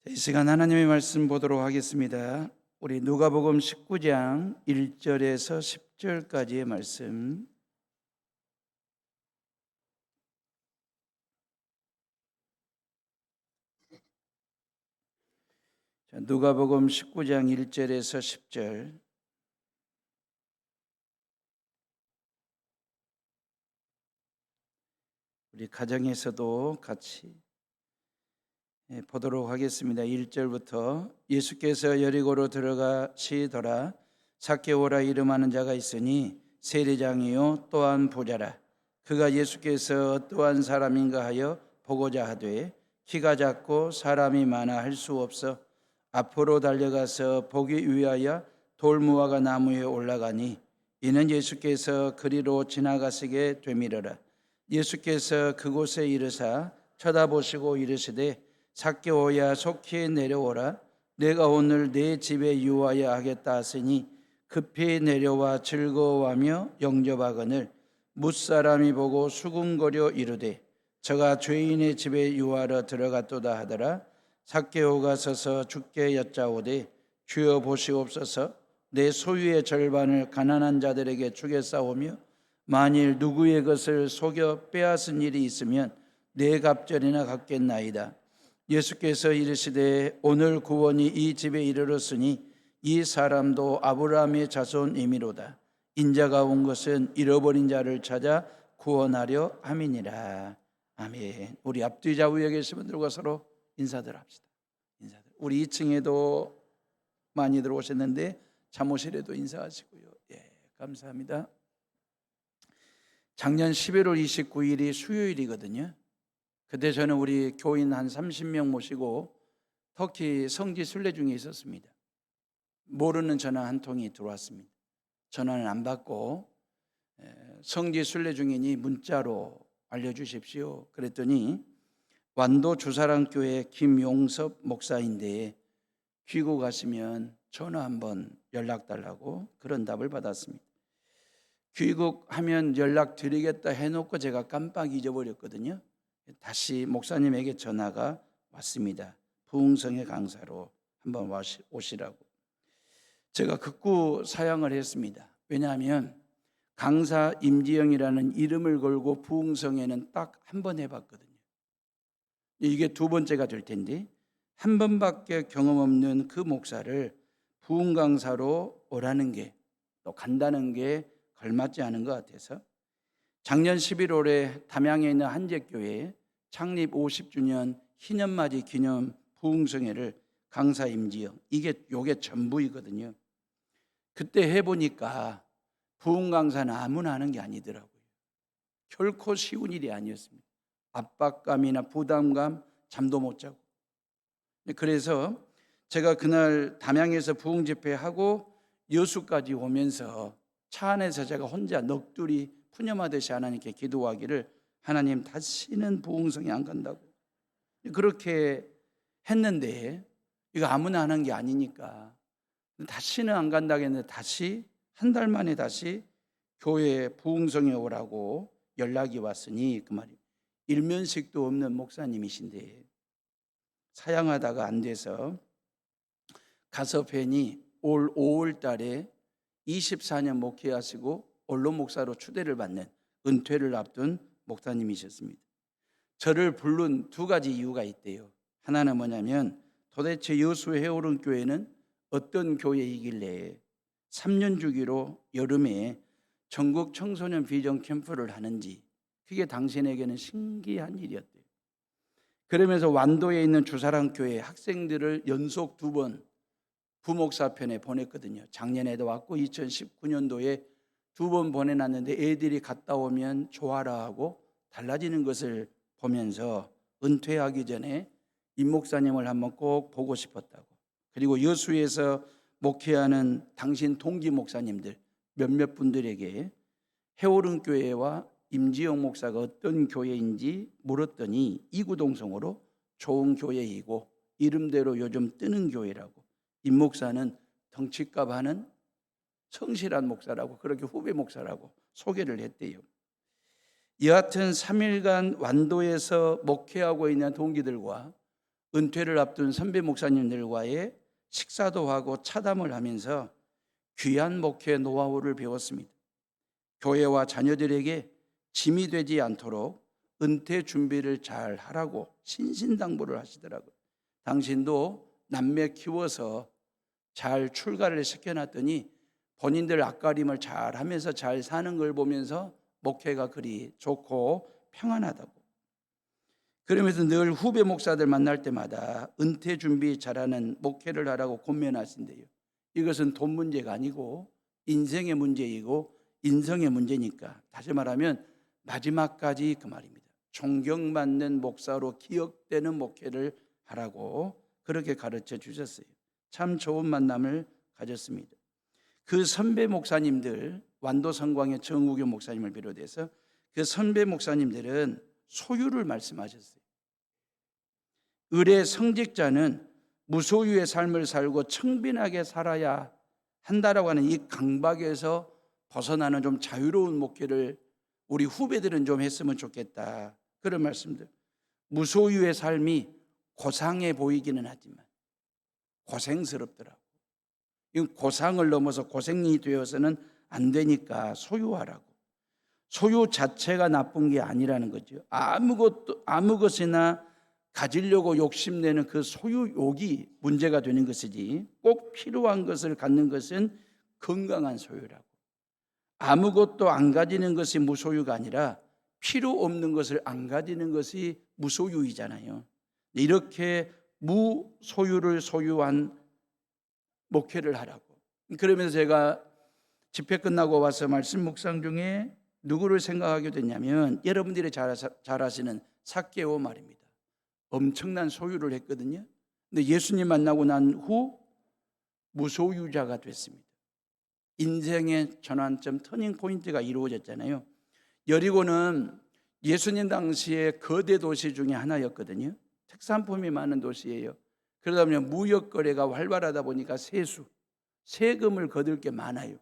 이 시간 하나님의 말씀 보도록 하겠습니다. 우리 누가복음 19장 1절에서 10절까지의 말씀. 누가복음 19장 1절에서 10절. 우리 가정에서도 같이 보도록 하겠습니다. 1절부터 예수께서 여리고로 들어가시더라. 삭개오라 이름하는 자가 있으니 세리장이요 또한 부자라. 그가 예수께서 어떠한 사람인가 하여 보고자 하되 키가 작고 사람이 많아 할 수 없어 앞으로 달려가서 보기 위하여 돌무화과 나무에 올라가니 이는 예수께서 그리로 지나가시게 되밀어라. 예수께서 그곳에 이르사 쳐다보시고 이르시되 삭개오야 속히 내려오라. 내가 오늘 내 집에 유하여 하겠다 하시니 급히 내려와 즐거워하며 영접하거늘 뭇사람이 보고 수군거려 이르되 저가 죄인의 집에 유하러 들어갔도다 하더라. 삭개오가 서서 주께 여짜오되 주여 보시옵소서 내 소유의 절반을 가난한 자들에게 주겠사오며 만일 누구의 것을 속여 빼앗은 일이 있으면 네 갑절이나 갚겠나이다. 예수께서 이르시되 오늘 구원이 이 집에 이르렀으니 이 사람도 아브라함의 자손이미로다. 인자가 온 것은 잃어버린 자를 찾아 구원하려 함이니라. 아멘. 우리 앞뒤 좌우에 계신 분들과 서로 인사들 합시다. 인사들. 우리 2층에도 많이 들어오셨는데 사무실에도 인사하시고요. 예, 감사합니다. 작년 11월 29일이 수요일이거든요. 그때 저는 우리 교인 한 30명 모시고 터키 성지 순례 중에 있었습니다. 모르는 전화 한 통이 들어왔습니다. 전화는 안 받고 성지 순례 중이니 문자로 알려주십시오. 그랬더니 완도 주사랑교회 김용섭 목사인데 귀국 가시면 전화 한번 연락 달라고 그런 답을 받았습니다. 귀국하면 연락드리겠다 해놓고 제가 깜빡 잊어버렸거든요. 다시 목사님에게 전화가 왔습니다. 부흥성의 강사로 한번 오시라고. 제가 극구 사양을 했습니다. 왜냐하면 강사 임지영이라는 이름을 걸고 부흥성에는 딱 한 번 해봤거든요. 이게 두 번째가 될 텐데 한 번밖에 경험 없는 그 목사를 부흥 강사로 오라는 게 또 간다는 게 걸맞지 않은 것 같아서 작년 11월에 담양에 있는 한제교회 창립 50주년 희년맞이 기념 부흥성회를 강사 임지영, 요게 전부이거든요. 그때 해보니까 부흥 강사는 아무나 하는 게 아니더라고요. 결코 쉬운 일이 아니었습니다. 압박감이나 부담감, 잠도 못 자고. 그래서 제가 그날 담양에서 부흥 집회하고 여수까지 오면서 차 안에서 제가 혼자 넋두리 푸념하듯이 하나님께 기도하기를 하나님 다시는 부흥성에 안 간다고. 그렇게 했는데 이거 아무나 하는 게 아니니까 다시는 안 간다고 했는데 다시 한 달 만에 다시 교회에 부흥성에 오라고 연락이 왔으니 그 말이 일면식도 없는 목사님이신데 사양하다가 안 돼서 가서 뵈니 올 5월 달에 24년 목회하시고 언론 목사로 추대를 받는 은퇴를 앞둔 목사님이셨습니다. 저를 부른 두 가지 이유가 있대요. 하나는 뭐냐면 도대체 여수 해오른 교회는 어떤 교회이길래 3년 주기로 여름에 전국 청소년 비전 캠프를 하는지 그게 당신에게는 신기한 일이었대요. 그러면서 완도에 있는 주사랑교회 학생들을 연속 2번 부목사편에 보냈거든요. 작년에도 왔고 2019년도에 2번 보내놨는데 애들이 갔다 오면 좋아라 하고 달라지는 것을 보면서 은퇴하기 전에 임 목사님을 한번 꼭 보고 싶었다고. 그리고 여수에서 목회하는 당신 동기 목사님들 몇몇 분들에게 해오른 교회와 임지영 목사가 어떤 교회인지 물었더니 이구동성으로 좋은 교회이고 이름대로 요즘 뜨는 교회라고. 임 목사는 덩치값 하는 성실한 목사라고 그렇게 후배 목사라고 소개를 했대요. 여하튼 3일간 완도에서 목회하고 있는 동기들과 은퇴를 앞둔 선배 목사님들과의 식사도 하고 차담을 하면서 귀한 목회 노하우를 배웠습니다. 교회와 자녀들에게 짐이 되지 않도록 은퇴 준비를 잘 하라고 신신당부를 하시더라고요. 당신도 남매 키워서 잘 출가를 시켜놨더니 본인들 앞가림을 잘 하면서 잘 사는 걸 보면서 목회가 그리 좋고 평안하다고. 그러면서 늘 후배 목사들 만날 때마다 은퇴 준비 잘하는 목회를 하라고 권면하신대요. 이것은 돈 문제가 아니고 인생의 문제이고 인성의 문제니까, 다시 말하면 마지막까지 그 말입니다. 존경받는 목사로 기억되는 목회를 하라고 그렇게 가르쳐 주셨어요. 참 좋은 만남을 가졌습니다. 그 선배 목사님들, 완도성광의 정우교 목사님을 비롯해서 그 선배 목사님들은 소유를 말씀하셨어요. 을의 성직자는 무소유의 삶을 살고 청빈하게 살아야 한다라고 하는 이 강박에서 벗어나는 좀 자유로운 목회를 우리 후배들은 좀 했으면 좋겠다, 그런 말씀들. 무소유의 삶이 고상해 보이기는 하지만 고생스럽더라고. 이 고상을 넘어서 고생이 되어서는 안 되니까 소유하라고. 소유 자체가 나쁜 게 아니라는 거죠. 아무 것이나 가지려고 욕심내는 그 소유욕이 문제가 되는 것이지, 꼭 필요한 것을 갖는 것은 건강한 소유라고. 아무것도 안 가지는 것이 무소유가 아니라 필요 없는 것을 안 가지는 것이 무소유이잖아요. 이렇게 무소유를 소유한 목회를 하라고. 그러면서 제가 집회 끝나고 와서 말씀 묵상 중에 누구를 생각하게 됐냐면, 여러분들이 잘 아시는 삭개오 말입니다. 엄청난 소유를 했거든요. 근데 예수님 만나고 난 후 무소유자가 됐습니다. 인생의 전환점, 터닝 포인트가 이루어졌잖아요. 여리고는 예수님 당시에 거대 도시 중에 하나였거든요. 특산품이 많은 도시예요. 그러다 보면 무역 거래가 활발하다 보니까 세금을 거둘 게 많아요.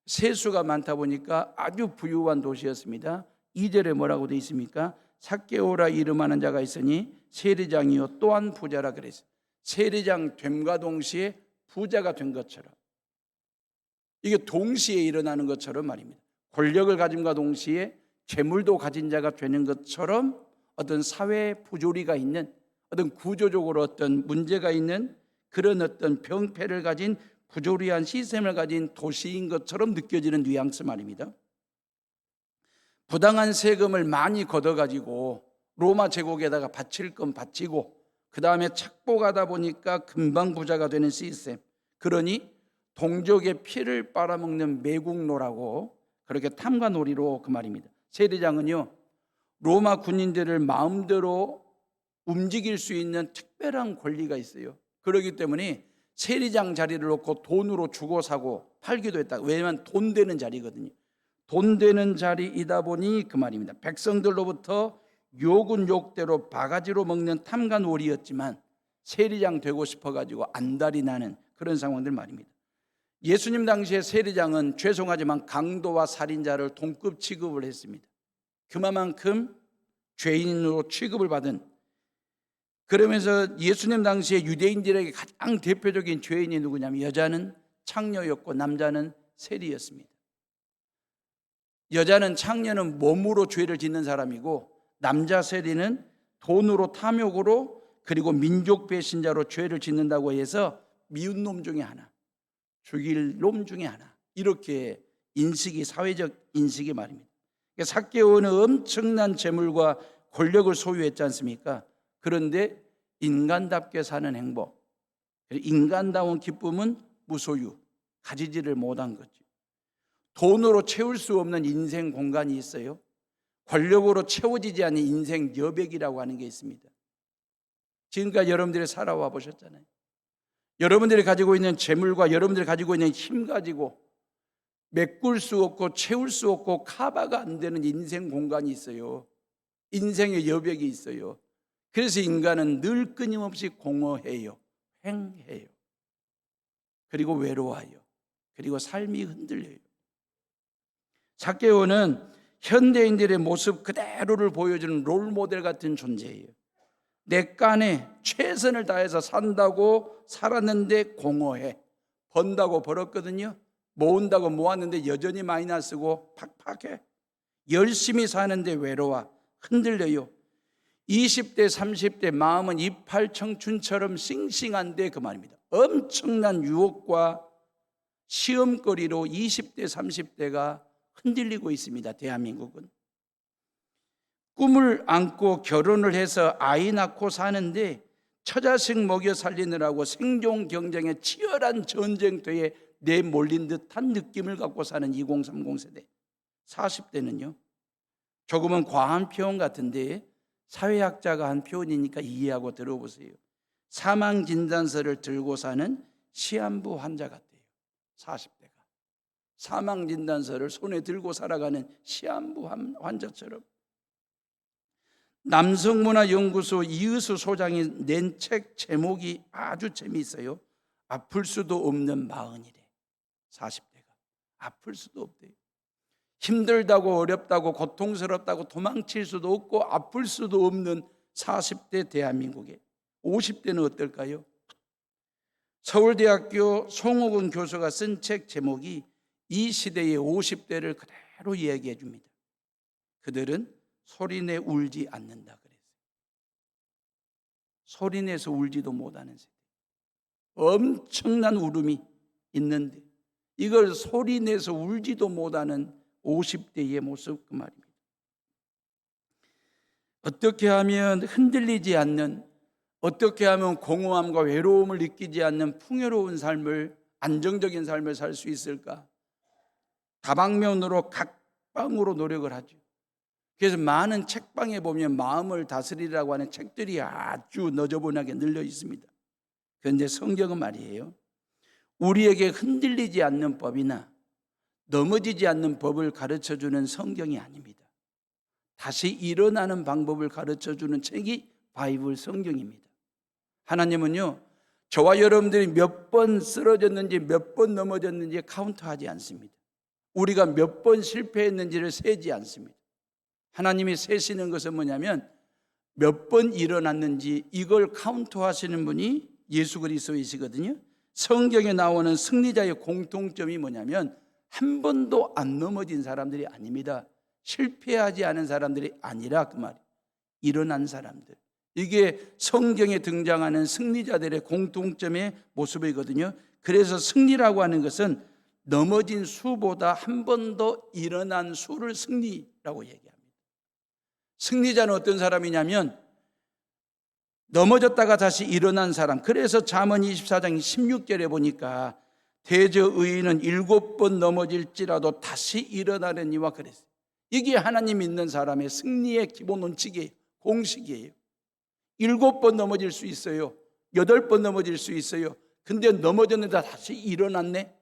세수가 많다 보니까 아주 부유한 도시였습니다. 2절에 뭐라고 되어 있습니까? 삭개오라 이름하는 자가 있으니 세리장이요 또한 부자라 그랬어요. 세리장 됨과 동시에 부자가 된 것처럼, 이게 동시에 일어나는 것처럼 말입니다. 권력을 가짐과 동시에 재물도 가진 자가 되는 것처럼 어떤 사회 부조리가 있는, 어떤 구조적으로 어떤 문제가 있는 그런 어떤 병폐를 가진 부조리한 시스템을 가진 도시인 것처럼 느껴지는 뉘앙스 말입니다. 부당한 세금을 많이 걷어가지고 로마 제국에다가 바칠 건 바치고 그 다음에 착복하다 보니까 금방 부자가 되는 시스템, 그러니 동족의 피를 빨아먹는 매국노라고 그렇게 탐관오리로 그 말입니다. 세리장은요, 로마 군인들을 마음대로 움직일 수 있는 특별한 권리가 있어요. 그렇기 때문에 세리장 자리를 놓고 돈으로 주고 사고 팔기도 했다. 왜냐하면 돈 되는 자리거든요. 돈 되는 자리이다 보니 그 말입니다. 백성들로부터 욕은 욕대로 바가지로 먹는 탐관오리였지만 세리장 되고 싶어가지고 안달이 나는 그런 상황들 말입니다. 예수님 당시에 세리장은 죄송하지만 강도와 살인자를 동급 취급을 했습니다. 그만큼 죄인으로 취급을 받은, 그러면서 예수님 당시에 유대인들에게 가장 대표적인 죄인이 누구냐면 여자는 창녀였고 남자는 세리였습니다. 여자는 창녀는 몸으로 죄를 짓는 사람이고 남자 세리는 돈으로 탐욕으로 그리고 민족 배신자로 죄를 짓는다고 해서 미운 놈 중에 하나, 죽일 놈 중에 하나, 이렇게 인식이, 사회적 인식이 말입니다. 삭개오는 엄청난 재물과 권력을 소유했지 않습니까? 그런데 인간답게 사는 행복, 인간다운 기쁨은 무소유, 가지지를 못한 거죠. 돈으로 채울 수 없는 인생 공간이 있어요. 권력으로 채워지지 않는 인생 여백이라고 하는 게 있습니다. 지금까지 여러분들이 살아와 보셨잖아요. 여러분들이 가지고 있는 재물과 여러분들이 가지고 있는 힘 가지고 메꿀 수 없고 채울 수 없고 커버가 안 되는 인생 공간이 있어요. 인생의 여백이 있어요. 그래서 인간은 늘 끊임없이 공허해요. 횡해요. 그리고 외로워요. 그리고 삶이 흔들려요. 삭개오는 현대인들의 모습 그대로를 보여주는 롤모델 같은 존재예요. 내 깐에 최선을 다해서 산다고 살았는데 공허해. 번다고 벌었거든요. 모은다고 모았는데 여전히 마이너스고 팍팍해. 열심히 사는데 외로워. 흔들려요. 20대 30대 마음은 이팔 청춘처럼 싱싱한데 그 말입니다. 엄청난 유혹과 시험거리로 20대 30대가 흔들리고 있습니다. 대한민국은. 꿈을 안고 결혼을 해서 아이 낳고 사는데 처자식 먹여 살리느라고 생존 경쟁의 치열한 전쟁터에 내몰린 듯한 느낌을 갖고 사는 2030 세대. 40대는요. 조금은 과한 표현 같은데 사회학자가 한 표현이니까 이해하고 들어보세요. 사망진단서를 들고 사는 시한부 환자 같아요. 40대가. 사망진단서를 손에 들고 살아가는 시한부 환자처럼. 남성문화연구소 이의수 소장이 낸 책 제목이 아주 재미있어요. 아플 수도 없는 마흔이래. 40대가. 아플 수도 없대요. 힘들다고 어렵다고 고통스럽다고 도망칠 수도 없고 아플 수도 없는 40대 대한민국에 50대는 어떨까요? 서울대학교 송옥은 교수가 쓴 책 제목이 이 시대의 50대를 그대로 이야기해 줍니다. 그들은 소리내 울지 않는다 그랬어요. 소리내서 울지도 못하는 세대. 엄청난 울음이 있는데 이걸 소리내서 울지도 못하는 50대의 모습 그 말입니다. 어떻게 하면 흔들리지 않는, 어떻게 하면 공허함과 외로움을 느끼지 않는 풍요로운 삶을, 안정적인 삶을 살 수 있을까? 다방면으로 각방으로 노력을 하죠. 그래서 많은 책방에 보면 마음을 다스리라고 하는 책들이 아주 너저분하게 늘려 있습니다. 그런데 성경은 말이에요, 우리에게 흔들리지 않는 법이나 넘어지지 않는 법을 가르쳐주는 성경이 아닙니다. 다시 일어나는 방법을 가르쳐주는 책이 바이블 성경입니다. 하나님은요, 저와 여러분들이 몇 번 쓰러졌는지 몇 번 넘어졌는지 카운트하지 않습니다. 우리가 몇 번 실패했는지를 세지 않습니다. 하나님이 세시는 것은 뭐냐면 몇 번 일어났는지 이걸 카운트하시는 분이 예수 그리스도이시거든요. 성경에 나오는 승리자의 공통점이 뭐냐면 한 번도 안 넘어진 사람들이 아닙니다. 실패하지 않은 사람들이 아니라 그 말이에요. 일어난 사람들. 이게 성경에 등장하는 승리자들의 공통점의 모습이거든요. 그래서 승리라고 하는 것은 넘어진 수보다 한 번 더 일어난 수를 승리라고 얘기합니다. 승리자는 어떤 사람이냐면 넘어졌다가 다시 일어난 사람. 그래서 잠언 24장 16절에 보니까 대저 의인은 7번 넘어질지라도 다시 일어나려니와 그랬어요. 이게 하나님 믿는 사람의 승리의 기본 원칙이에요. 공식이에요. 7번 넘어질 수 있어요. 8번 넘어질 수 있어요. 근데 넘어졌는데 다시 일어났네.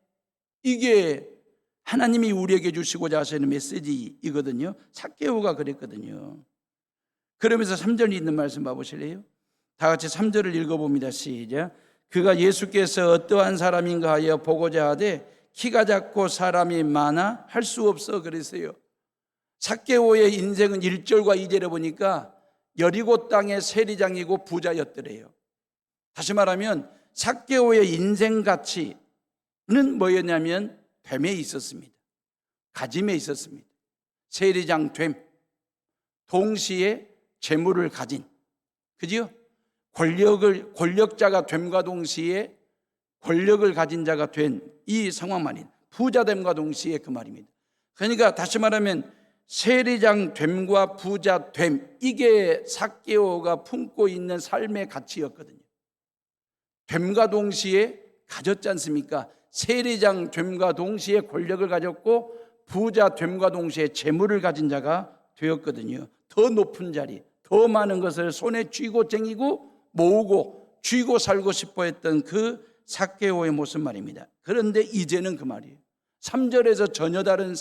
이게 하나님이 우리에게 주시고자 하시는 메시지이거든요. 삭개오가 그랬거든요. 그러면서 3절 있는 말씀 봐보실래요? 다 같이 3절을 읽어봅니다. 시작. 그가 예수께서 어떠한 사람인가 하여 보고자 하되 키가 작고 사람이 많아 할 수 없어 그랬어요. 삭개오의 인생은 1절과 2절에 보니까 여리고 땅의 세리장이고 부자였더래요. 다시 말하면 삭개오의 인생 가치는 뭐였냐면 됨에 있었습니다. 가짐에 있었습니다. 세리장 됨, 동시에 재물을 가진, 그지요? 권력자가 됨과 동시에 권력을 가진 자가 된 이 상황 말입니다. 부자됨과 동시에 그 말입니다. 그러니까 다시 말하면 세리장 됨과 부자 됨, 이게 삭개오가 품고 있는 삶의 가치였거든요. 됨과 동시에 가졌지 않습니까? 세리장 됨과 동시에 권력을 가졌고 부자 됨과 동시에 재물을 가진 자가 되었거든요. 더 높은 자리, 더 많은 것을 손에 쥐고 쟁이고 모으고 쥐고 살고 싶어 했던 그 삭개오의 모습 말입니다. 그런데 이제는 그 말이에요. 3절에서 전혀 다른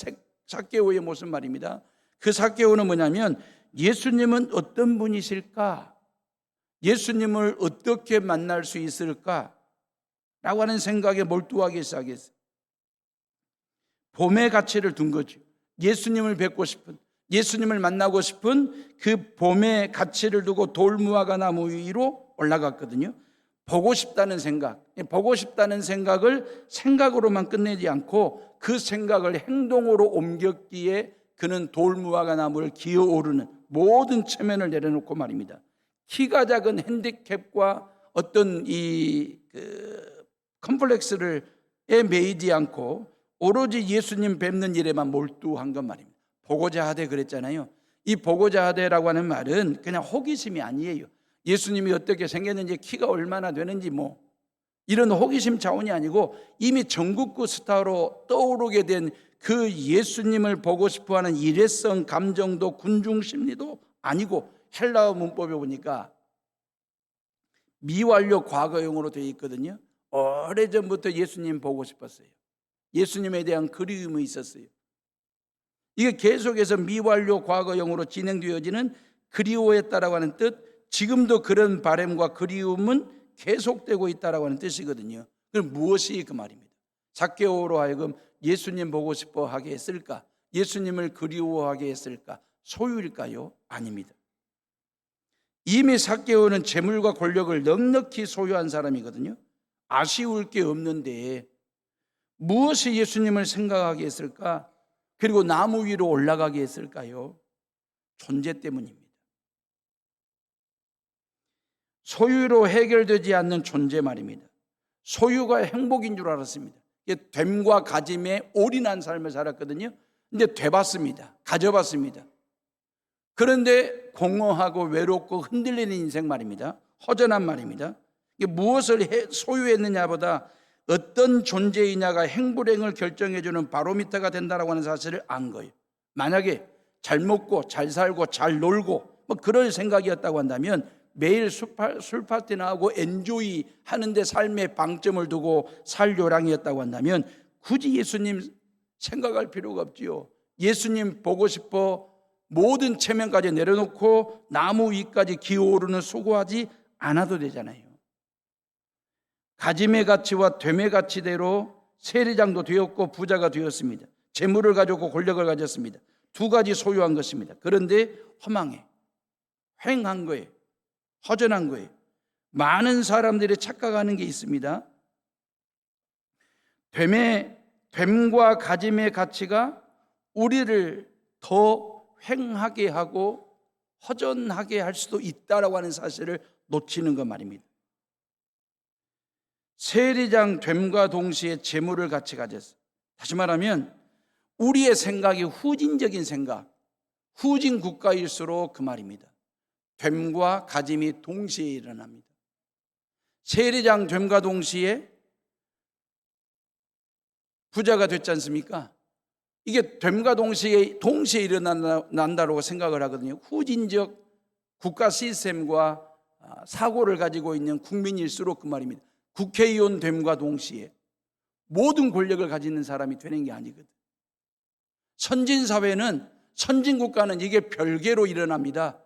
삭개오의 모습 말입니다. 그 삭개오는 뭐냐면 예수님은 어떤 분이실까? 예수님을 어떻게 만날 수 있을까? 라고 하는 생각에 몰두하기 시작했어요. 봄의 가치를 둔 거죠. 예수님을 뵙고 싶은, 예수님을 만나고 싶은 그 봄의 가치를 두고 돌무화과 나무 위로 올라갔거든요. 보고 싶다는 생각을 생각으로만 끝내지 않고 그 생각을 행동으로 옮겼기에 그는 돌무화과 나무를 기어오르는 모든 체면을 내려놓고 말입니다. 키가 작은 핸디캡과 어떤 컴플렉스를 매이지 않고 오로지 예수님 뵙는 일에만 몰두한 것 말입니다. 보고자 하되 그랬잖아요. 이 보고자 하되라고 하는 말은 그냥 호기심이 아니에요. 예수님이 어떻게 생겼는지, 키가 얼마나 되는지 이런 호기심 차원이 아니고 이미 전국구 스타로 떠오르게 된 그 예수님을 보고 싶어하는 일회성 감정도 군중 심리도 아니고, 헬라어 문법에 보니까 미완료 과거형으로 되어 있거든요. 오래전부터 예수님 보고 싶었어요. 예수님에 대한 그리움이 있었어요. 이게 계속해서 미완료 과거형으로 진행되어지는 그리워했다라고 하는 뜻, 지금도 그런 바람과 그리움은 계속되고 있다라고 하는 뜻이거든요. 그럼 무엇이 그 말입니다. 삭개오로 하여금 예수님 보고 싶어 하게 했을까? 예수님을 그리워하게 했을까? 소유일까요? 아닙니다. 이미 삭개오는 재물과 권력을 넉넉히 소유한 사람이거든요. 아쉬울 게 없는데 무엇이 예수님을 생각하게 했을까? 그리고 나무 위로 올라가게 했을까요? 존재 때문입니다. 소유로 해결되지 않는 존재 말입니다. 소유가 행복인 줄 알았습니다. 됨과 가짐에 올인한 삶을 살았거든요. 근데 돼봤습니다. 가져봤습니다. 그런데 공허하고 외롭고 흔들리는 인생 말입니다. 허전한 말입니다. 무엇을 소유했느냐보다 어떤 존재이냐가 행불행을 결정해주는 바로미터가 된다고 하는 사실을 안 거예요. 만약에 잘 먹고 잘 살고 잘 놀고 그럴 생각이었다고 한다면 매일 술 파티나 하고 엔조이 하는데 삶의 방점을 두고 살 요량이었다고 한다면 굳이 예수님 생각할 필요가 없지요. 예수님 보고 싶어 모든 체면까지 내려놓고 나무 위까지 기어오르는 수고하지 않아도 되잖아요. 가짐의 가치와 됨의 가치대로 세리장도 되었고 부자가 되었습니다. 재물을 가졌고 권력을 가졌습니다. 두 가지 소유한 것입니다. 그런데 허망해, 횡한 거예요. 허전한 거예요. 많은 사람들이 착각하는 게 있습니다. 됨과 가짐의 가치가 우리를 더 횡하게 하고 허전하게 할 수도 있다라고 하는 사실을 놓치는 것 말입니다. 세리장 됨과 동시에 재물을 같이 가졌어요. 다시 말하면 우리의 생각이 후진적인 생각, 후진 국가일수록 그 말입니다. 됨과 가짐이 동시에 일어납니다. 세리장 됨과 동시에 부자가 됐지 않습니까? 이게 됨과 동시에 일어난다고 생각을 하거든요. 후진적 국가 시스템과 사고를 가지고 있는 국민일수록 그 말입니다. 국회의원 됨과 동시에 모든 권력을 가지는 사람이 되는 게 아니거든. 선진사회는, 선진국가는 이게 별개로 일어납니다.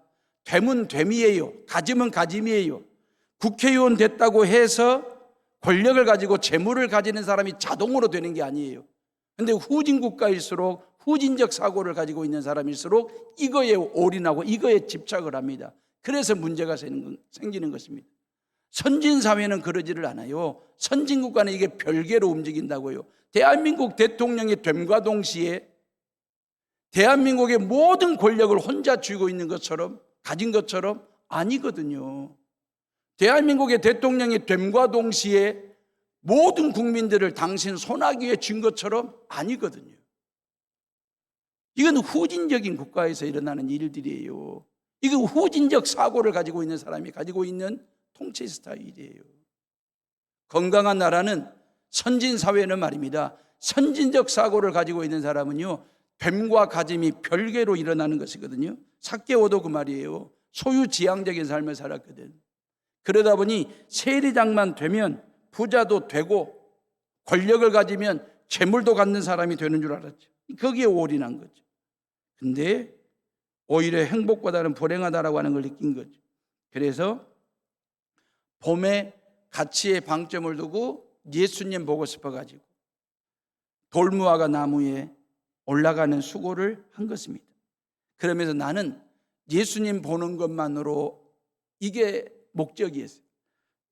됨은 됨이에요. 가짐은 가짐이에요. 국회의원 됐다고 해서 권력을 가지고 재물을 가지는 사람이 자동으로 되는 게 아니에요. 그런데 후진국가일수록 후진적 사고를 가지고 있는 사람일수록 이거에 올인하고 이거에 집착을 합니다. 그래서 문제가 생기는 것입니다. 선진사회는 그러지를 않아요. 선진국가는 이게 별개로 움직인다고요. 대한민국 대통령이 됨과 동시에 대한민국의 모든 권력을 혼자 쥐고 있는 것처럼, 가진 것처럼 아니거든요. 대한민국의 대통령이 됨과 동시에 모든 국민들을 당신 손아귀에 쥔 것처럼 아니거든요. 이건 후진적인 국가에서 일어나는 일들이에요. 이건 후진적 사고를 가지고 있는 사람이 가지고 있는 통치 스타일이에요. 건강한 나라는, 선진사회는 말입니다, 선진적 사고를 가지고 있는 사람은요, 됨과 가짐이 별개로 일어나는 것이거든요. 삭개오도 그 말이에요. 소유지향적인 삶을 살았거든. 그러다 보니 세리장만 되면 부자도 되고 권력을 가지면 재물도 갖는 사람이 되는 줄 알았죠. 거기에 올인한 거죠. 근데 오히려 행복보다는 불행하다라고 하는 걸 느낀 거죠. 그래서 봄에 가치의 방점을 두고 예수님 보고 싶어가지고 돌무화과 나무에 올라가는 수고를 한 것입니다. 그러면서 나는 예수님 보는 것만으로 이게 목적이었어요.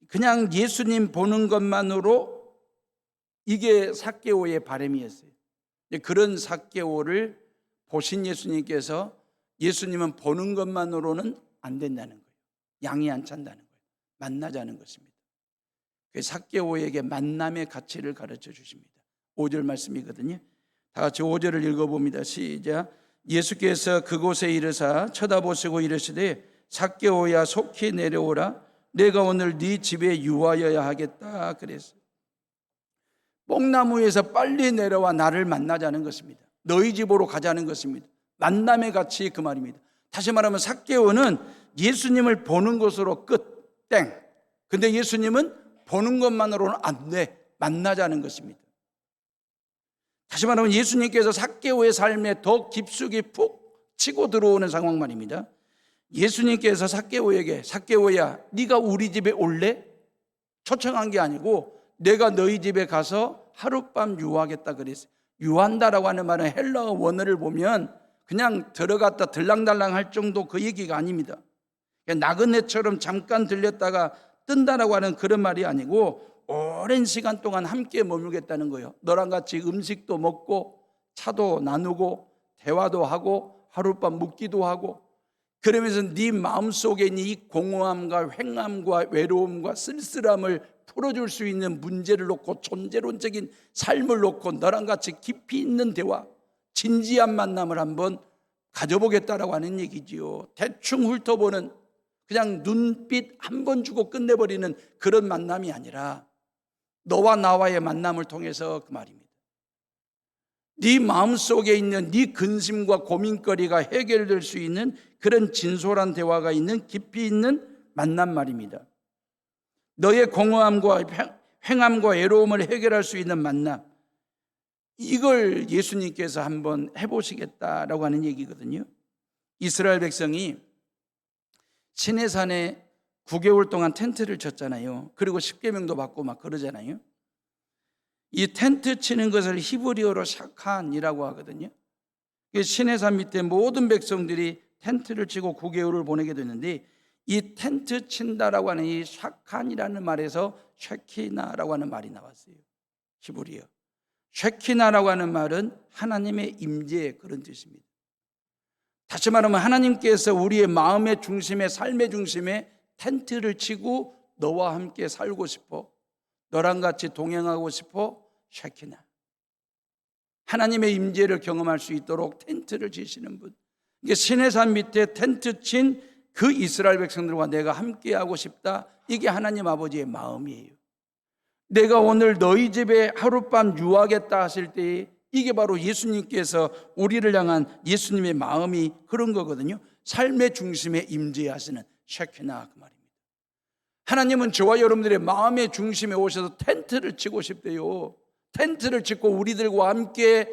그냥 예수님 보는 것만으로 이게 삭개오의 바람이었어요. 그런 삭개오를 보신 예수님께서 예수님은 보는 것만으로는 안 된다는 거예요. 양이 안 찬다는 거예요. 만나자는 것입니다. 삭개오에게 만남의 가치를 가르쳐 주십니다. 5절 말씀이거든요. 다 같이 5절을 읽어봅니다. 시작. 예수께서 그곳에 이르사 쳐다보시고 이르시되 삭개오야 속히 내려오라. 내가 오늘 네 집에 유하여야 하겠다 그랬어요. 뽕나무에서 빨리 내려와 나를 만나자는 것입니다. 너희 집으로 가자는 것입니다. 만남의 가치 그 말입니다. 다시 말하면 삭개오는 예수님을 보는 것으로 끝, 땡. 근데 예수님은 보는 것만으로는 안 돼. 만나자는 것입니다. 다시 말하면 예수님께서 삭개오의 삶에 더 깊숙이 푹 치고 들어오는 상황 말입니다. 예수님께서 삭개오에게 삭개오야 네가 우리 집에 올래? 초청한 게 아니고 내가 너희 집에 가서 하룻밤 유하겠다 그랬어요. 유한다라고 하는 말은 헬라어 원어를 보면 그냥 들어갔다 들랑달랑 할 정도 그 얘기가 아닙니다. 나그네처럼 잠깐 들렸다가 뜬다라고 하는 그런 말이 아니고 오랜 시간 동안 함께 머물겠다는 거예요. 너랑 같이 음식도 먹고 차도 나누고 대화도 하고 하룻밤 묵기도 하고 그러면서 네 마음속에 있는 이 공허함과 횡함과 외로움과 쓸쓸함을 풀어줄 수 있는 문제를 놓고 존재론적인 삶을 놓고 너랑 같이 깊이 있는 대화, 진지한 만남을 한번 가져보겠다라고 하는 얘기지요. 대충 훑어보는 그냥 눈빛 한 번 주고 끝내버리는 그런 만남이 아니라 너와 나와의 만남을 통해서 그 말입니다. 네 마음속에 있는 네 근심과 고민거리가 해결될 수 있는 그런 진솔한 대화가 있는 깊이 있는 만남 말입니다. 너의 공허함과 횡함과 외로움을 해결할 수 있는 만남, 이걸 예수님께서 한번 해보시겠다라고 하는 얘기거든요. 이스라엘 백성이 시내산에 9개월 동안 텐트를 쳤잖아요. 그리고 십계명도 받고 막 그러잖아요. 이 텐트 치는 것을 히브리어로 샤칸이라고 하거든요. 시내산 밑에 모든 백성들이 텐트를 치고 9개월을 보내게 됐는데 이 텐트 친다라고 하는 이 샤칸이라는 말에서 쉐키나라고 하는 말이 나왔어요. 히브리어. 쉐키나라고 하는 말은 하나님의 임재 그런 뜻입니다. 다시 말하면 하나님께서 우리의 마음의 중심에 삶의 중심에 텐트를 치고 너와 함께 살고 싶어. 너랑 같이 동행하고 싶어. 쉐키나. 하나님의 임재를 경험할 수 있도록 텐트를 치시는 분. 이게 시내산 밑에 텐트 친 그 이스라엘 백성들과 내가 함께하고 싶다. 이게 하나님 아버지의 마음이에요. 내가 오늘 너희 집에 하룻밤 유하겠다 하실 때 이게 바로 예수님께서 우리를 향한 예수님의 마음이 그런 거거든요. 삶의 중심에 임재하시는 쉐키나 그 말입니다. 하나님은 저와 여러분들의 마음의 중심에 오셔서 텐트를 치고 싶대요. 텐트를 치고 우리들과 함께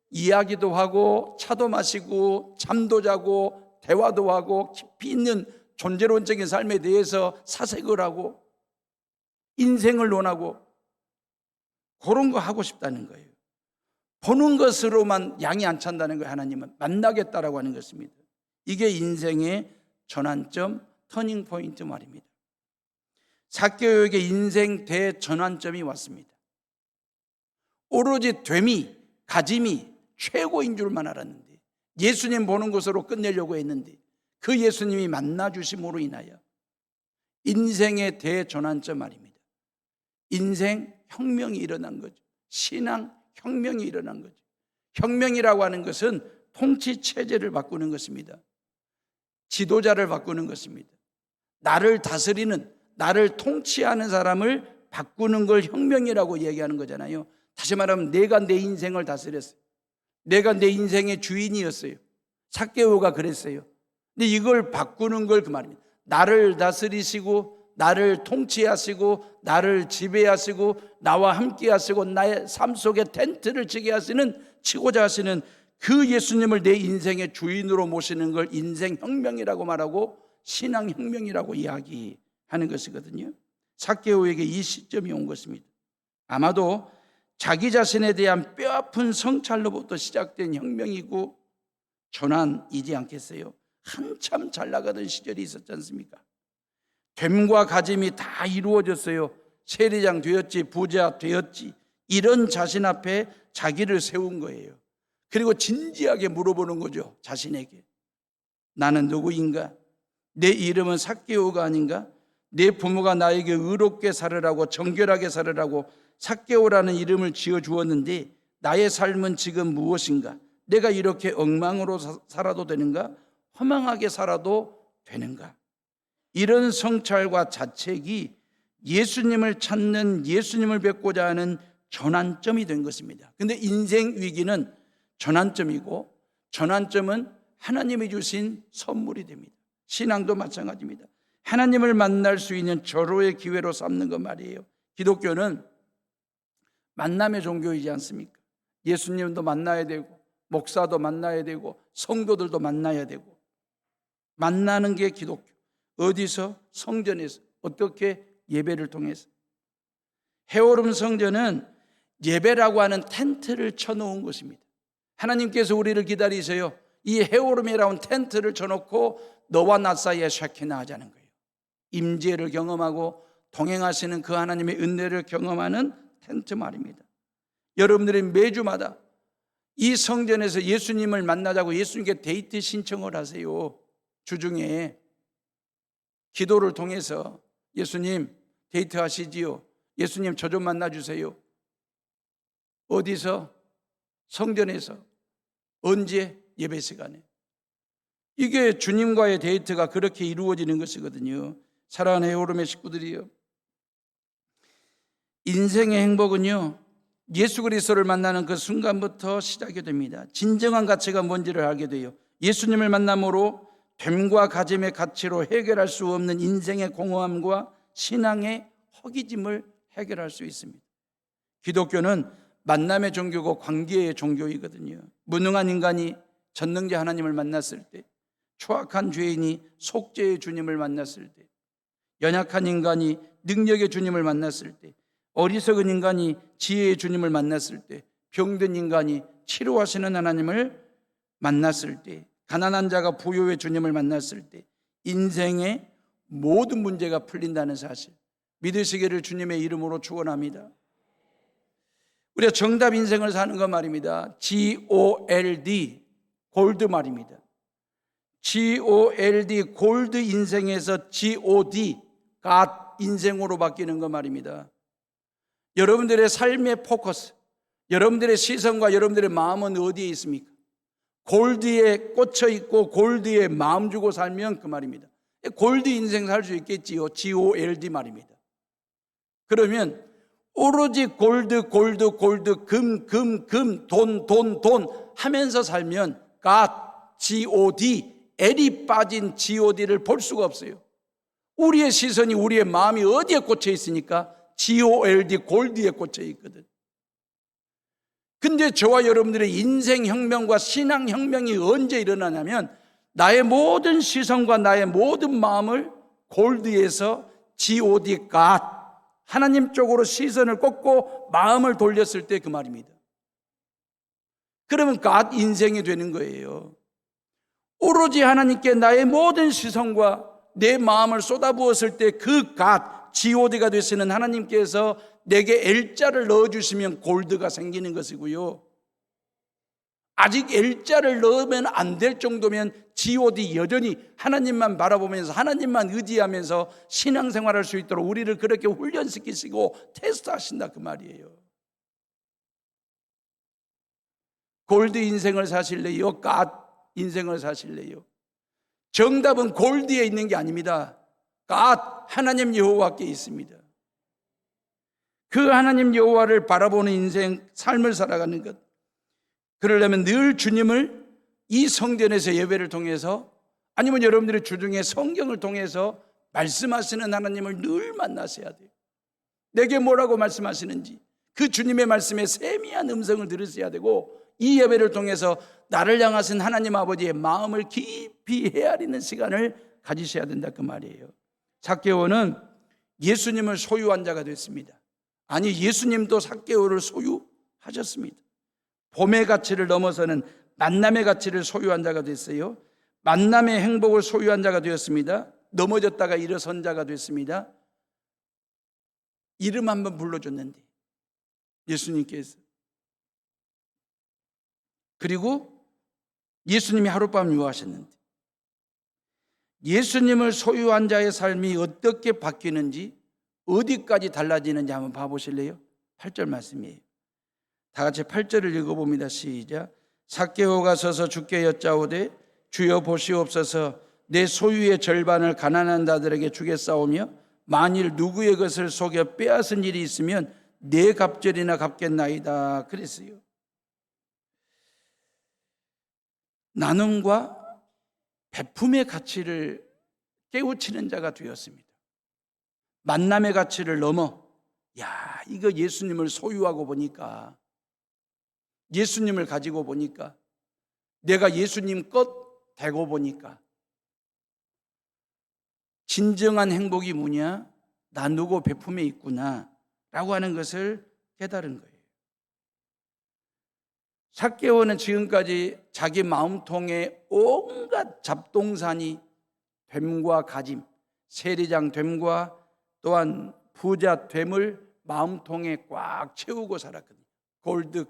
이야기도 하고 차도 마시고 잠도 자고 대화도 하고 깊이 있는 존재론적인 삶에 대해서 사색을 하고 인생을 논하고 그런 거 하고 싶다는 거예요. 보는 것으로만 양이 안 찬다는 거예요. 하나님은 만나겠다라고 하는 것입니다. 이게 인생의 전환점, 터닝포인트 말입니다. 삭개오에게 인생 대전환점이 왔습니다. 오로지 됨이, 가짐이 최고인 줄만 알았는데 예수님 보는 것으로 끝내려고 했는데 그 예수님이 만나주심으로 인하여 인생의 대전환점 말입니다. 인생 혁명이 일어난 거죠. 신앙 혁명이 일어난 거죠. 혁명이라고 하는 것은 통치 체제를 바꾸는 것입니다. 지도자를 바꾸는 것입니다. 나를 다스리는, 나를 통치하는 사람을 바꾸는 걸 혁명이라고 얘기하는 거잖아요. 다시 말하면 내가 내 인생을 다스렸어요. 내가 내 인생의 주인이었어요. 삭개오가 그랬어요. 근데 이걸 바꾸는 걸 그 말입니다. 나를 다스리시고 나를 통치하시고 나를 지배하시고 나와 함께 하시고 나의 삶 속에 텐트를 치게 하시는 치고자 하시는 그 예수님을 내 인생의 주인으로 모시는 걸 인생혁명이라고 말하고 신앙혁명이라고 이야기하는 것이거든요. 삭개오에게 이 시점이 온 것입니다. 아마도 자기 자신에 대한 뼈아픈 성찰로부터 시작된 혁명이고 전환이지 않겠어요? 한참 잘 나가던 시절이 있었지 않습니까? 됨과 가짐이 다 이루어졌어요. 세리장 되었지, 부자 되었지, 이런 자신 앞에 자기를 세운 거예요. 그리고 진지하게 물어보는 거죠. 자신에게. 나는 누구인가? 내 이름은 삭개오가 아닌가? 내 부모가 나에게 의롭게 살으라고, 정결하게 살으라고 삭개오라는 이름을 지어 주었는데 나의 삶은 지금 무엇인가? 내가 이렇게 엉망으로 살아도 되는가? 허망하게 살아도 되는가? 이런 성찰과 자책이 예수님을 찾는, 예수님을 뵙고자 하는 전환점이 된 것입니다. 근데 인생 위기는 전환점이고, 전환점은 하나님이 주신 선물이 됩니다. 신앙도 마찬가지입니다. 하나님을 만날 수 있는 절호의 기회로 삼는 것 말이에요. 기독교는 만남의 종교이지 않습니까? 예수님도 만나야 되고, 목사도 만나야 되고, 성도들도 만나야 되고, 만나는 게 기독교. 어디서? 성전에서. 어떻게? 예배를 통해서. 해오름 성전은 예배라고 하는 텐트를 쳐놓은 것입니다. 하나님께서 우리를 기다리세요. 이 해오름이라는 텐트를 쳐놓고 너와 나 사이에 샤키나 하자는 거예요. 임재를 경험하고 동행하시는 그 하나님의 은혜를 경험하는 텐트 말입니다. 여러분들이 매주마다 이 성전에서 예수님을 만나자고 예수님께 데이트 신청을 하세요. 주중에 기도를 통해서 예수님 데이트 하시지요. 예수님 저 좀 만나주세요. 어디서? 성전에서. 언제? 예배 시간에. 이게 주님과의 데이트가 그렇게 이루어지는 것이거든요. 사랑하는 해오름의 식구들이요, 인생의 행복은요 예수 그리스도를 만나는 그 순간부터 시작이 됩니다. 진정한 가치가 뭔지를 알게 돼요. 예수님을 만남으로 됨과 가짐의 가치로 해결할 수 없는 인생의 공허함과 신앙의 허기짐을 해결할 수 있습니다. 기독교는 만남의 종교고 관계의 종교이거든요. 무능한 인간이 전능자 하나님을 만났을 때, 추악한 죄인이 속죄의 주님을 만났을 때, 연약한 인간이 능력의 주님을 만났을 때, 어리석은 인간이 지혜의 주님을 만났을 때, 병든 인간이 치료하시는 하나님을 만났을 때, 가난한 자가 부요의 주님을 만났을 때 인생의 모든 문제가 풀린다는 사실 믿으시기를 주님의 이름으로 축원합니다. 우리가 정답 인생을 사는 것 말입니다. GOLD, 골드 말입니다. GOLD, 골드 인생에서 GOD, God 인생으로 바뀌는 것 말입니다. 여러분들의 삶의 포커스, 여러분들의 시선과 여러분들의 마음은 어디에 있습니까? 골드에 꽂혀 있고 골드에 마음 주고 살면 그 말입니다. 골드 인생 살 수 있겠지요. GOLD 말입니다. 그러면 오로지 골드, 골드, 골드, 금, 금, 금, 돈, 돈, 돈 하면서 살면 God, GOD, L이 빠진 GOD를 볼 수가 없어요. 우리의 시선이, 우리의 마음이 어디에 꽂혀 있으니까 GOLD, 골드에 꽂혀 있거든. 근데 저와 여러분들의 인생혁명과 신앙혁명이 언제 일어나냐면 나의 모든 시선과 나의 모든 마음을 골드에서 GOD, God, 하나님 쪽으로 시선을 꽂고 마음을 돌렸을 때 그 말입니다. 그러면 God 인생이 되는 거예요. 오로지 하나님께 나의 모든 시선과 내 마음을 쏟아부었을 때 그 God, GOD가 되시는 하나님께서 내게 L자를 넣어주시면 골드가 생기는 것이고요, 아직 L자를 넣으면 안 될 정도면 GOD, 여전히 하나님만 바라보면서 하나님만 의지하면서 신앙생활할 수 있도록 우리를 그렇게 훈련시키시고 테스트하신다 그 말이에요. 골드 인생을 사실래요? God 인생을 사실래요? 정답은 골드에 있는 게 아닙니다. God, 하나님 여호와께 있습니다. 그 하나님 여호와를 바라보는 인생, 삶을 살아가는 것. 그러려면 늘 주님을 이 성전에서 예배를 통해서, 아니면 여러분들의 주중에 성경을 통해서 말씀하시는 하나님을 늘 만나셔야 돼요. 내게 뭐라고 말씀하시는지 그 주님의 말씀에 세미한 음성을 들으셔야 되고, 이 예배를 통해서 나를 향하신 하나님 아버지의 마음을 깊이 헤아리는 시간을 가지셔야 된다 그 말이에요. 삭개오는 예수님을 소유한 자가 됐습니다. 아니, 예수님도 삭개오를 소유하셨습니다. 봄의 가치를 넘어서는 만남의 가치를 소유한 자가 됐어요. 만남의 행복을 소유한 자가 되었습니다. 넘어졌다가 일어선 자가 됐습니다. 이름 한번 불러줬는데 예수님께서, 그리고 예수님이 하룻밤 유하셨는데, 예수님을 소유한 자의 삶이 어떻게 바뀌는지, 어디까지 달라지는지 한번 봐보실래요? 8절 말씀이에요. 다 같이 8절을 읽어봅니다. 시작. 삭개오가 서서 주께 여짜오되 주여 보시옵소서, 내 소유의 절반을 가난한 자들에게 주겠사오며 만일 누구의 것을 속여 빼앗은 일이 있으면 내 갑절이나 갚겠나이다 그랬어요. 나눔과 베품의 가치를 깨우치는 자가 되었습니다. 만남의 가치를 넘어, 야, 이거 예수님을 소유하고 보니까, 예수님을 가지고 보니까, 내가 예수님 것 되고 보니까 진정한 행복이 뭐냐? 나누고 베품에 있구나 라고 하는 것을 깨달은 거예요. 삭개오는 지금까지 자기 마음통에 온갖 잡동사니, 됨과 가짐, 세리장 됨과 또한 부자 됨을 마음통에 꽉 채우고 살았거든요. 골드,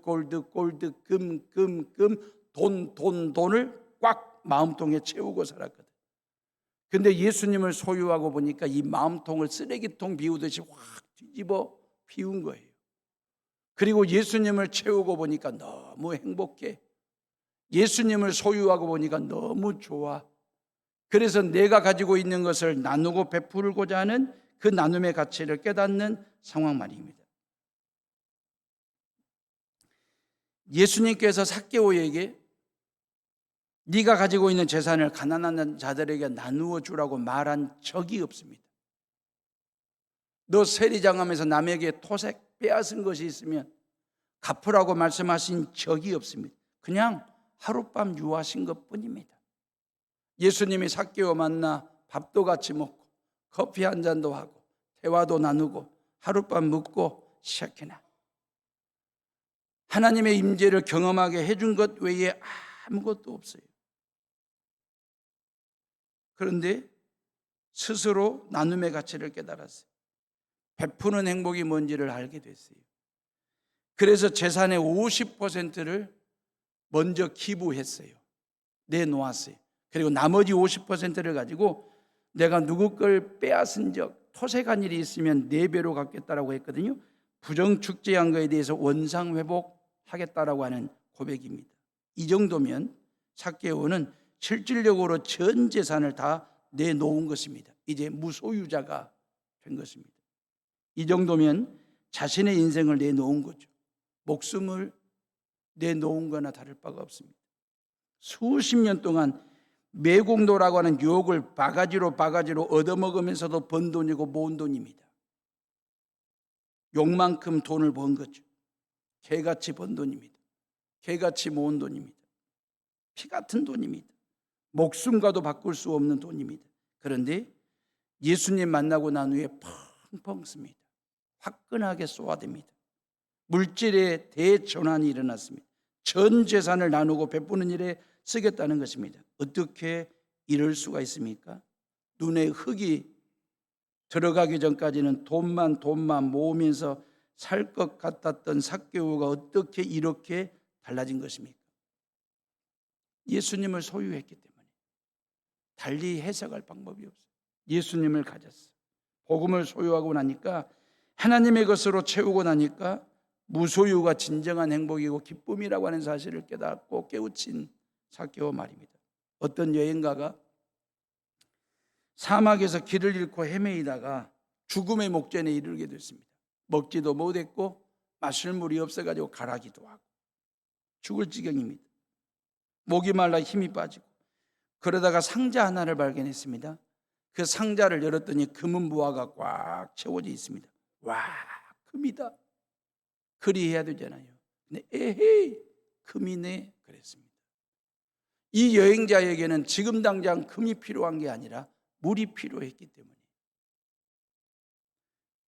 금, 돈을 꽉 마음통에 채우고 살았거든요. 근데 예수님을 소유하고 보니까 이 마음통을 쓰레기통 비우듯이 확 뒤집어 비운 거예요. 그리고 예수님을 채우고 보니까 너무 행복해. 예수님을 소유하고 보니까 너무 좋아. 그래서 내가 가지고 있는 것을 나누고 베풀고자 하는 그 나눔의 가치를 깨닫는 상황 말입니다. 예수님께서 삭개오에게 네가 가지고 있는 재산을 가난한 자들에게 나누어 주라고 말한 적이 없습니다. 너 세리장하면서 남에게 토색 빼앗은 것이 있으면 갚으라고 말씀하신 적이 없습니다. 그냥 하룻밤 유하신 것뿐입니다. 예수님이 삭개오 만나 밥도 같이 먹고 커피 한 잔도 하고 대화도 나누고 하룻밤 묵고 시작해나 하나님의 임재를 경험하게 해준 것 외에 아무것도 없어요. 그런데 스스로 나눔의 가치를 깨달았어요. 베푸는 행복이 뭔지를 알게 됐어요. 그래서 재산의 50%를 먼저 기부했어요. 내놓았어요. 그리고 나머지 50%를 가지고 내가 누구 걸 빼앗은 적, 토색한 일이 있으면 4배로 갚겠다라고 했거든요. 부정축제한 거에 대해서 원상회복하겠다라고 하는 고백입니다. 이 정도면 삭개오는 실질적으로 전 재산을 다 내놓은 것입니다. 이제 무소유자가 된 것입니다. 이 정도면 자신의 인생을 내놓은 거죠. 목숨을 내놓은 거나 다를 바가 없습니다. 수십 년 동안 매국노라고 하는 유혹을 바가지로 얻어먹으면서도 번 돈이고 모은 돈입니다. 욕만큼 돈을 번 거죠. 개같이 번 돈입니다. 개같이 모은 돈입니다. 피 같은 돈입니다. 목숨과도 바꿀 수 없는 돈입니다. 그런데 예수님 만나고 난 후에 펑펑 씁니다. 화끈하게 쏘아댑니다. 물질의 대전환이 일어났습니다. 전 재산을 나누고 베푸는 일에 쓰겠다는 것입니다. 어떻게 이럴 수가 있습니까? 눈에 흙이 들어가기 전까지는 돈만 모으면서 살 것 같았던 삭개오가 어떻게 이렇게 달라진 것입니까? 예수님을 소유했기 때문에 달리 해석할 방법이 없어요. 예수님을 가졌어. 복음을 소유하고 나니까, 하나님의 것으로 채우고 나니까 무소유가 진정한 행복이고 기쁨이라고 하는 사실을 깨닫고 깨우친 삭개오 말입니다. 어떤 여행가가 사막에서 길을 잃고 헤매이다가 죽음의 목전에 이르게 됐습니다. 먹지도 못했고 마실 물이 없어가지고 가라기도 하고 죽을 지경입니다. 목이 말라 힘이 빠지고, 그러다가 상자 하나를 발견했습니다. 그 상자를 열었더니 금은 부화가 꽉 채워져 있습니다. 와, 금이다. 그리해야 되잖아요. 근데 에헤이, 금이네 그랬습니다. 이 여행자에게는 지금 당장 금이 필요한 게 아니라 물이 필요했기 때문에.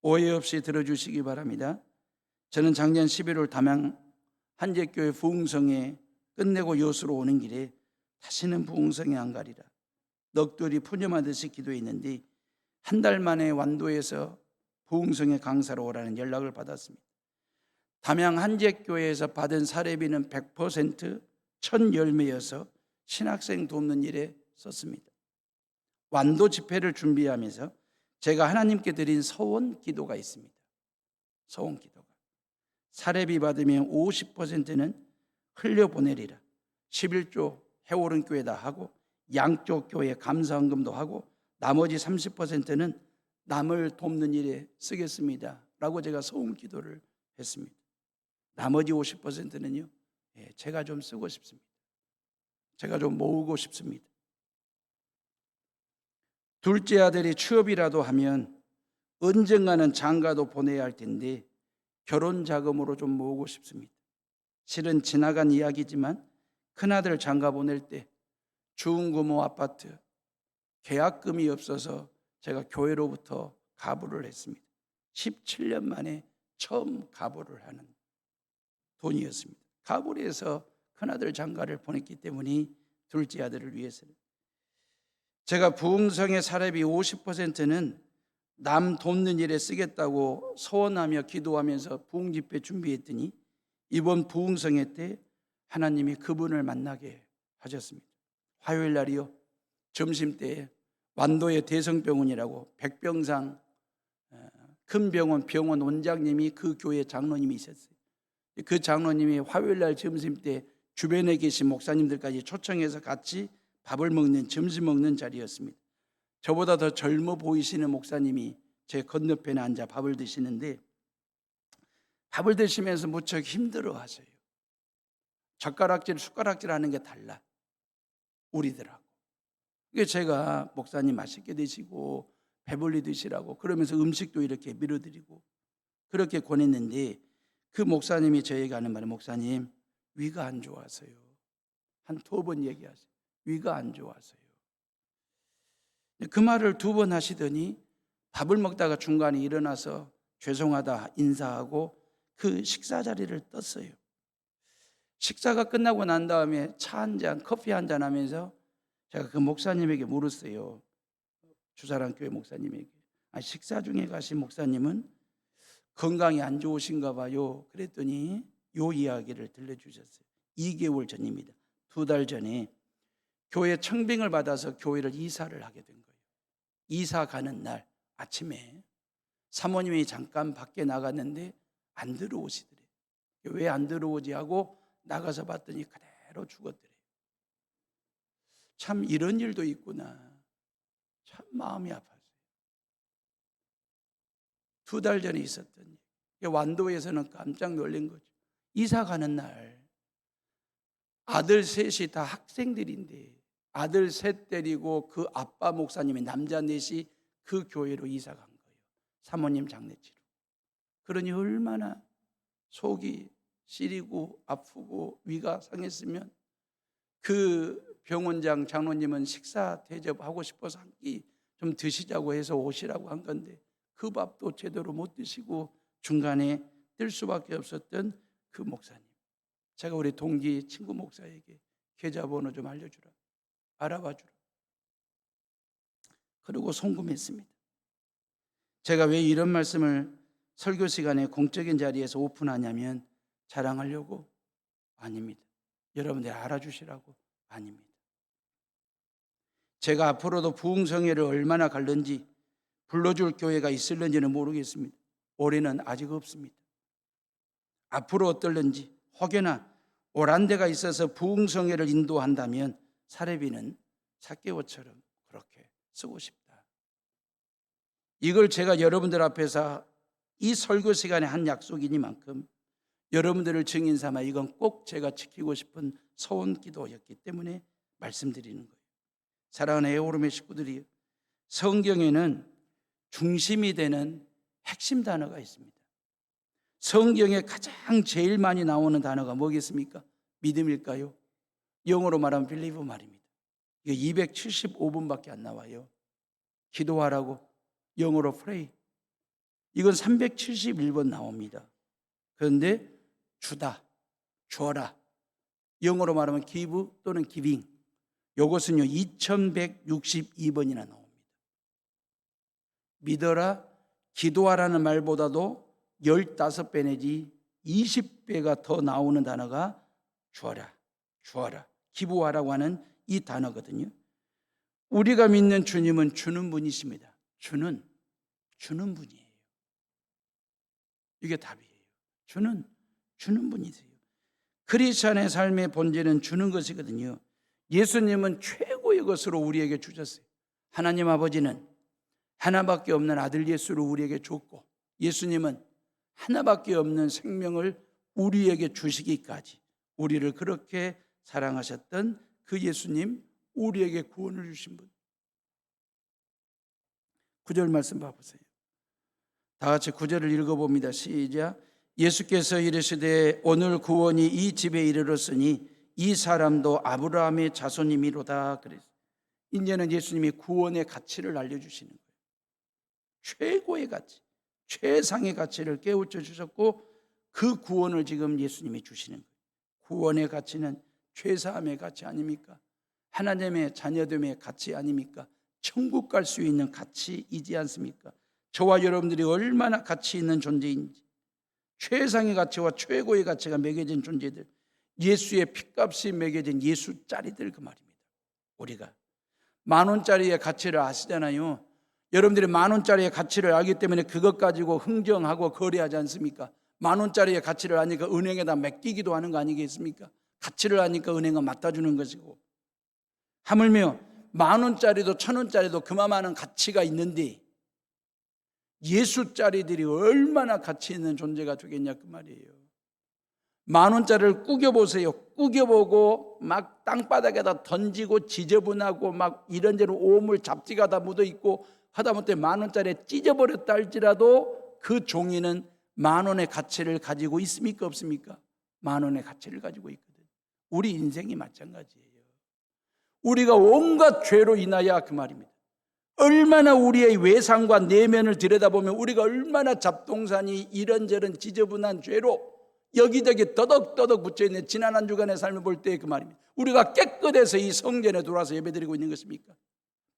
오해 없이 들어주시기 바랍니다. 저는 작년 11월 담양 한제교회 부흥성에 끝내고 여수로 오는 길에 다시는 부흥성에 안 가리라. 넋두리 푸념하듯이 기도했는데 한 달 만에 완도에서 부흥성의 강사로 오라는 연락을 받았습니다. 담양 한제교회에서 받은 사례비는 100% 첫 열매여서 신학생 돕는 일에 썼습니다. 완도 집회를 준비하면서 제가 하나님께 드린 서원 기도가 있습니다. 서원 기도가. 사례비 받으면 50%는 흘려보내리라. 11조 해오른 교회다 하고 양쪽 교회 감사헌금도 하고 나머지 30%는 남을 돕는 일에 쓰겠습니다 라고 제가 서원 기도를 했습니다. 나머지 50%는요 제가 좀 쓰고 싶습니다. 제가 좀 모으고 싶습니다. 둘째 아들이 취업이라도 하면 언젠가는 장가도 보내야 할 텐데 결혼 자금으로 좀 모으고 싶습니다. 실은 지나간 이야기지만 큰아들 장가 보낼 때 중구모 아파트 계약금이 없어서 제가 교회로부터 가부를 했습니다. 17년 만에 처음 가부를 하는 돈이었습니다. 가부를 해서 큰아들 장가를 보냈기 때문에 둘째 아들을 위해서는 제가 부흥성의 사례비 50%는 남 돕는 일에 쓰겠다고 소원하며 기도하면서 부흥집회 준비했더니 이번 부흥성회 때 하나님이 그분을 만나게 하셨습니다. 화요일 날이요 점심때에 완도의 대성병원이라고 백병상 큰 병원 원장님이 그 교회 장로님이 있었어요. 그 장로님이 화요일 날 점심때 주변에 계신 목사님들까지 초청해서 같이 밥을 먹는 점심 먹는 자리였습니다. 저보다 더 젊어 보이시는 목사님이 제 건너편에 앉아 밥을 드시는데 밥을 드시면서 무척 힘들어하세요. 젓가락질, 숟가락질 하는 게 달라 우리들하고. 그래서 제가 목사님 맛있게 드시고 배불리 드시라고 그러면서 음식도 이렇게 밀어드리고 그렇게 권했는데 그 목사님이 저에게 하는 말은 목사님 위가 안 좋아서요. 한 2번 얘기하세요. 위가 안 좋아서요. 그 말을 2번 하시더니 밥을 먹다가 중간에 일어나서 죄송하다 인사하고 그 식사 자리를 떴어요. 식사가 끝나고 난 다음에 차 한 잔, 커피 한 잔 하면서 제가 그 목사님에게 물었어요. 주사랑교회 목사님에게. 식사 중에 가신 목사님은 건강이 안 좋으신가 봐요. 그랬더니 요 이야기를 들려주셨어요. 2개월 전입니다. 2달 전에 교회 청빙을 받아서 교회를 이사를 하게 된 거예요. 이사 가는 날 아침에 사모님이 잠깐 밖에 나갔는데 안 들어오시더래요. 왜 안 들어오지 하고 나가서 봤더니 그대로 죽었더래요. 참 이런 일도 있구나. 참 마음이 아팠어요. 2달 전에 있었던 일. 완도에서는 깜짝 놀란 거죠. 이사 가는 날 아들 셋이 다 학생들인데 아들 셋 데리고 그 아빠 목사님이 남자 넷이 그 교회로 이사 간 거예요. 사모님 장례치러. 그러니 얼마나 속이 시리고 아프고 위가 상했으면 그 병원장 장로님은 식사 대접하고 싶어서 한 끼 좀 드시자고 해서 오시라고 한 건데 그 밥도 제대로 못 드시고 중간에 뜰 수밖에 없었던 그 목사님. 제가 우리 동기 친구 목사에게 계좌번호 좀 알려주라. 알아봐 주라. 그리고 송금했습니다. 제가 왜 이런 말씀을 설교 시간에 공적인 자리에서 오픈하냐면 자랑하려고? 아닙니다. 여러분들이 알아주시라고? 아닙니다. 제가 앞으로도 부흥성회를 얼마나 갈는지 불러줄 교회가 있을는지는 모르겠습니다. 올해는 아직 없습니다. 앞으로 어떨는지 혹여나 오란 데가 있어서 부흥성회를 인도한다면 사례비는 삭개오처럼 그렇게 쓰고 싶다. 이걸 제가 여러분들 앞에서 이 설교 시간에 한 약속이니만큼 여러분들을 증인 삼아 이건 꼭 제가 지키고 싶은 소원 기도였기 때문에 말씀드리는 거예요. 사랑하는 에오름의 식구들이 성경에는 중심이 되는 핵심 단어가 있습니다. 성경에 가장 제일 많이 나오는 단어가 뭐겠습니까? 믿음일까요? 영어로 말하면 believe 말입니다. 이거 275번밖에 안 나와요. 기도하라고 영어로 pray. 이건 371번 나옵니다. 그런데 주다, 줘라, 영어로 말하면 give 또는 giving. 이것은요 2162번이나 나옵니다. 믿어라, 기도하라는 말보다도 15배 내지 20배가 더 나오는 단어가 주어라, 주어라, 기부하라고 하는 이 단어거든요. 우리가 믿는 주님은 주는 분이십니다. 주는 분이에요. 이게 답이에요. 주는 분이세요. 크리스찬의 삶의 본질은 주는 것이거든요. 예수님은 최고의 것으로 우리에게 주셨어요. 하나님 아버지는 하나밖에 없는 아들 예수를 우리에게 줬고, 예수님은 하나밖에 없는 생명을 우리에게 주시기까지 우리를 그렇게 사랑하셨던 그 예수님, 우리에게 구원을 주신 분. 9절 말씀 봐보세요. 다 같이 9절을 읽어봅니다. 시작. 예수께서 이르시되 오늘 구원이 이 집에 이르렀으니 이 사람도 아브라함의 자손이미로다. 그랬어요. 이제는 예수님이 구원의 가치를 알려주시는 거예요. 최고의 가치, 최상의 가치를 깨우쳐 주셨고, 그 구원을 지금 예수님이 주시는 거예요. 구원의 가치는 죄사함의 가치 아닙니까? 하나님의 자녀됨의 가치 아닙니까? 천국 갈 수 있는 가치이지 않습니까? 저와 여러분들이 얼마나 가치 있는 존재인지, 최상의 가치와 최고의 가치가 매겨진 존재들, 예수의 핏값이 매겨진 예수짜리들, 그 말입니다. 우리가 10,000원짜리의 가치를 아시잖아요. 여러분들이 10,000원짜리의 가치를 알기 때문에 그것 가지고 흥정하고 거래하지 않습니까? 10,000원짜리의 가치를 아니까 은행에다 맡기기도 하는 거 아니겠습니까? 가치를 아니까 은행은 맡아주는 것이고, 하물며 10,000원짜리도 1,000원짜리도 그만한 가치가 있는데 예수짜리들이 얼마나 가치 있는 존재가 되겠냐 그 말이에요. 10,000원짜리를 꾸겨보세요. 꾸겨보고 막 땅바닥에다 던지고 지저분하고 막 이런저런 오물 잡지가 다 묻어있고 하다못해 10,000원짜리에 찢어버렸다 할지라도 그 종이는 10,000원의 가치를 가지고 있습니까 없습니까? 10,000원의 가치를 가지고 있거든. 우리 인생이 마찬가지예요. 우리가 온갖 죄로 인하여 그 말입니다. 얼마나 우리의 외상과 내면을 들여다보면 우리가 얼마나 잡동사니 이런저런 지저분한 죄로 여기저기 떠덕떠덕 붙여있는 지난 한 주간의 삶을 볼 때 그 말입니다. 우리가 깨끗해서 이 성전에 들어와서 예배드리고 있는 것입니까?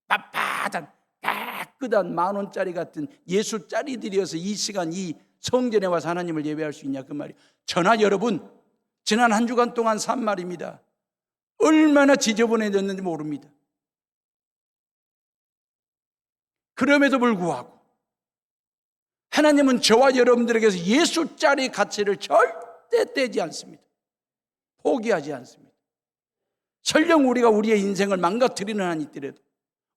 빳빳한 깨끗한 10,000원짜리 같은 예수짜리들이어서 이 시간 이 성전에 와서 하나님을 예배할 수 있냐 그 말이에요. 저나 여러분 지난 한 주간 동안 산 말입니다. 얼마나 지저분해졌는지 모릅니다. 그럼에도 불구하고 하나님은 저와 여러분들에게서 예수짜리 가치를 절대 떼지 않습니다. 포기하지 않습니다. 설령 우리가 우리의 인생을 망가뜨리는 한이 있더라도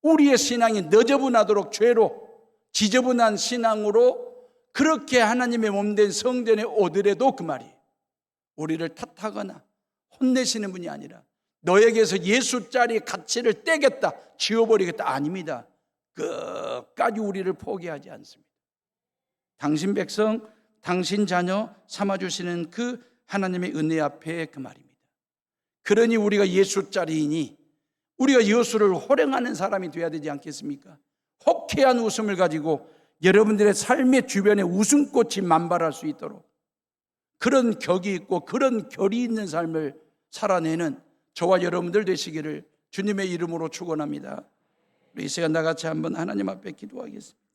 우리의 신앙이 너저분하도록 죄로 지저분한 신앙으로 그렇게 하나님의 몸된 성전에 오더라도 그 말이에요. 우리를 탓하거나 혼내시는 분이 아니라 너에게서 예수짜리 가치를 떼겠다, 지워버리겠다 아닙니다. 끝까지 우리를 포기하지 않습니다. 당신 백성, 당신 자녀 삼아주시는 그 하나님의 은혜 앞에 그 말입니다. 그러니 우리가 예수짜리이니 우리가 예수를 호령하는 사람이 되어야 되지 않겠습니까? 호쾌한 웃음을 가지고 여러분들의 삶의 주변에 웃음꽃이 만발할 수 있도록 그런 격이 있고 그런 결이 있는 삶을 살아내는 저와 여러분들 되시기를 주님의 이름으로 축원합니다. 우리 이 시간 다 같이 한번 하나님 앞에 기도하겠습니다.